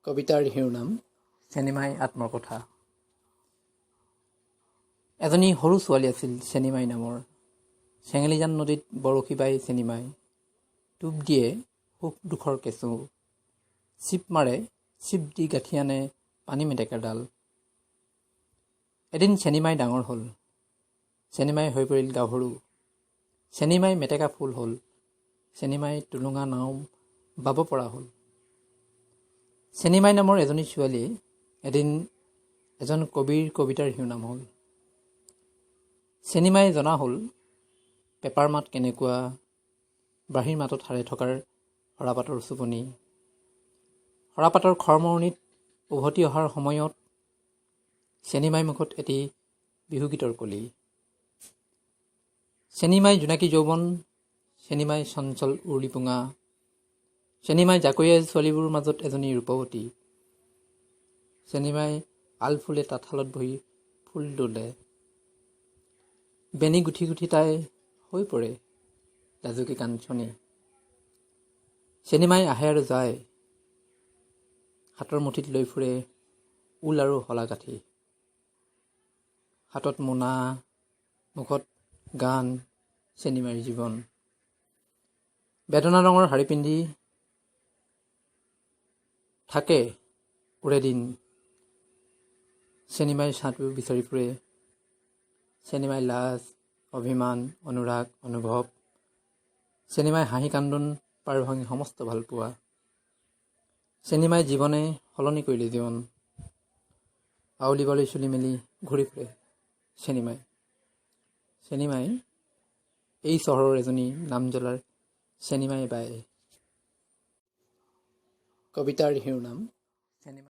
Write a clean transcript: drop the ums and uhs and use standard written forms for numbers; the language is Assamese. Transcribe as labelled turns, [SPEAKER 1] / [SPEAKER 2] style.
[SPEAKER 1] কবিতাৰ শিৰোনাম চেনিমাই আত্মকথা। এজনী সৰু ছোৱালী আছিল চেনিমাই নামৰ। চেঙেলীজান নদীত বৰশী বাই চেনিমাই টোপ দিয়ে সুখ দুখৰ কেঁচু, চিপ মাৰে চিপ দি গাঁঠি আনে পানী মেটেকাৰ ডাল। এদিন চেনিমাই ডাঙৰ হ'ল, চেনিমাই হৈ পৰিল গাভৰু। চেনিমাই মেটেকা ফুল হ'ল, চেনিমাই টুলুঙা নাও বাব পৰা হ'ল। চেনিমাই নামৰ এজনী ছোৱালী এদিন এজন কবিৰ কবিতাৰ শিৰোনাম হ'ল। চেনিমাই জনা হ'ল পেপাৰ মাত কেনেকুৱা, বাঁহীৰ মাতত হাৰে থকাৰ সৰাপাতৰ চুপনি। সৰাপাতৰ খৰমৰণিত উভতি অহাৰ সময়ত চেনিমাই মুখত এটি বিহুগীতৰ কলি। চেনিমাই জোনাকী যৌৱন, চেনিমাই চঞ্চল উৰুলি পুঙা, চেনিমাই জাকৈয়া ছোৱালীবোৰৰ মাজত এজনী ৰূপৱতী। চেনিমাই আলফুলে তাঁতশালত বহি ফুল তোলে। বেনী গুঠি গুঠি তাই হৈ পৰে লাজুকী কাঞ্চনী। চেনিমাই আহে আৰু যায়, হাতৰ মুঠিত লৈ ফুৰে ঊল আৰু শলা কাঠি। হাতত মোনা, মুখত গান, চেনিমাইৰ জীৱন। বেদনা ৰঙৰ শাৰী পিন্ধি থাকে ওৰে দিন। চেনিমাই ছাঁটোও বিচাৰি ফুৰে, চেনিমাই লাজ, অভিমান, অনুৰাগ, অনুভৱ, চেনিমাই হাঁহি কান্দোন পাৰ ভাঙি সমস্ত ভালপোৱা। চেনিমাই জীৱনে সলনি কৰিলে জীৱন, আউলি বাউলি চুলি মেলি ঘূৰি ফুৰে চেনিমাই। চেনিমাই এই চহৰৰ এজনী নামজ্বলাৰ চেনিমাই বাই। কবিতাৰ শিৰোনাম চেনিমাই।